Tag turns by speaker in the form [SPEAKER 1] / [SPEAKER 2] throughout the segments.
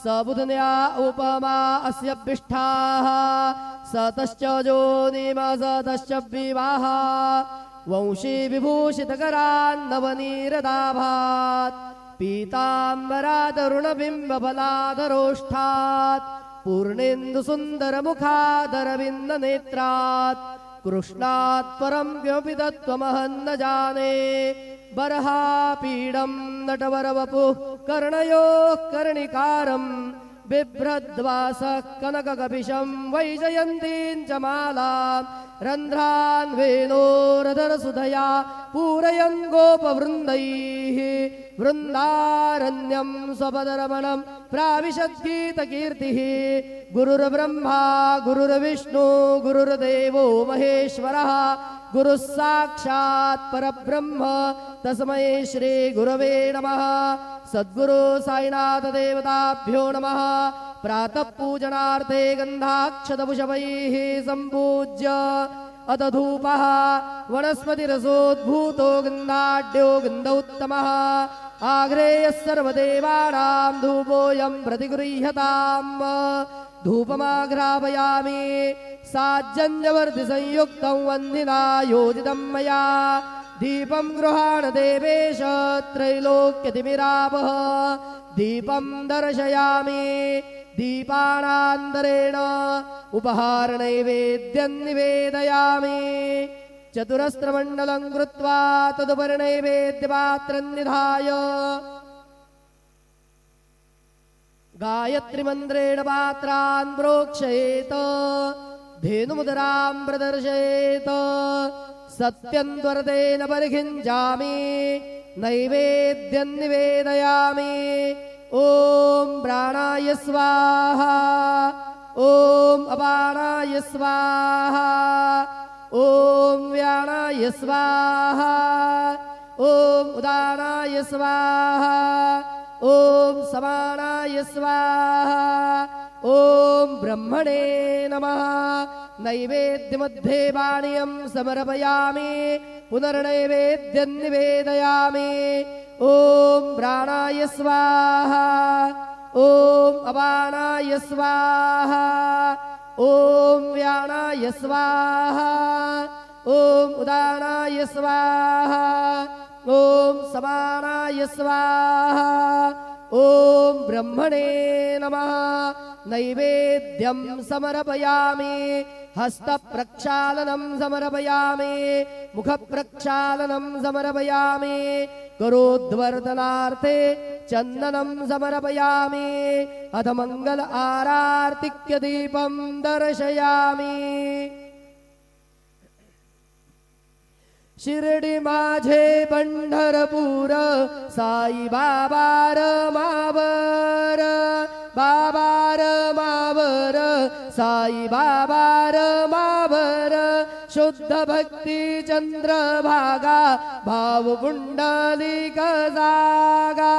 [SPEAKER 1] सबुधन्या उपमा अस्य पिष्ठाः सतश्च जोनिमसतश्च विवाहा वंशी विभूषितकरान्नवनीरदाभात् पीताम्बरादरुणबिम्बफलाधरोष्ठात् पूर्णेन्दुसुन्दरमुखादरविन्दनेत्रात् कृष्णात् परं किमपि तत्त्वमहं न जाने बर्हापीडं नटवरवपुः कर्णयोः कर्णिकारम् बिभ्रद्वासः कनककपिशं वैजयन्तीं च मालां रन्ध्रान् वेणोरधरसुधया पूरयन् गोपवृन्दैः वृन्दारण्यं स्वपदरमणं प्राविशद्गीतकीर्तिः गुरुर्ब्रह्मा गुरुर्विष्णु गुरुर्देवो महेश्वरः गुरुः साक्षात् परब्रह्म तस्मै श्री गुरवे नमः। सद्गुरु साईनाथ देवताभ्यो नमः। प्रातः पूजनार्थे गन्धाक्षतपुष्पैः सम्पूज्य अथ धूपः वनस्पतिरसोद्भूतो गन्धाढ्यो गन्धोत्तमः आग्रेयः सर्वदेवानां धूपोऽयं प्रतिगृह्यताम्। धूपमाघ्रापयामि साज्जन्यवर्तिसंयुक्तं वह्निना योजितं मया दीपं गृहाण देवेश त्रैलोक्यतिमिरापः दीपं दर्शयामि दीपानान्तरेण उपहारनैवेद्यं निवेदयामि चतुरस्रमण्डलं कृत्वा तदुपरि नैवेद्यपात्रं निधाय गायत्रीमन्त्रेण पात्रान् प्रोक्षयेत धेनुमुदरां प्रदर्शयेत सत्यं त्वरतेन परिखिञ्चामि नैवेद्यं निवेदयामि। ॐ प्राणाय स्वाहा ॐ अपानाय स्वाहा ॐ व्यानाय स्वाहा ॐ उदानाय स्वाहा ॐ समानाय स्वाहा ॐ ब्रह्मणे नमः। नैवेद्यमध्ये पानीयं समर्पयामि पुनर्नैवेद्यं निवेदयामि। ॐ प्राणाय स्वाहा ॐ अपानाय स्वाहा ॐ व्यानाय स्वाहा ॐ उदानाय स्वाहा ॐ समानाय स्वाहा ॐ ब्रह्मणे नमः। नैवेद्यं समर्पयामि हस्तप्रक्षालनं समर्पयामि मुखप्रक्षालनं समर्पयामि करोद्वर्धनार्थे चन्दनं समर्पयामि अथ मंगल आरार्तिक्य दीपं दर्शयामि। शिर्डी माझे पंढरपूर साई बाबार मावर बाबार मावर साई बाबार मावर शुद्ध भक्ती चंद्रभागा भाव पुंडलिक जागा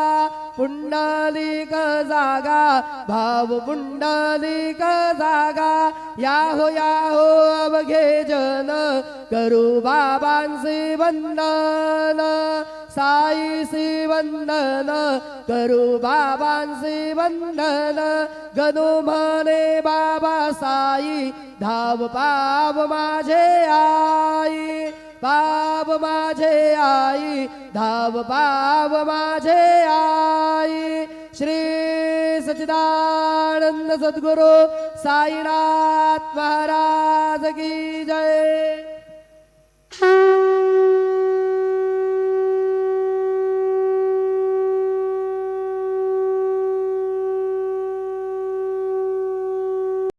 [SPEAKER 1] पुंडलिक जागा भाव पुंडलिक जागा याहो अवघे जन करू बाबांचे वंदन साईचे वंदन करू बाबांचे वंदन गणू म्हणे बाबा साई धाव पाव माझे आई पाव माझे आई धाव पाव माझे आई। श्री सच्चिदानंद सद्गुरु साईनाथ महाराज की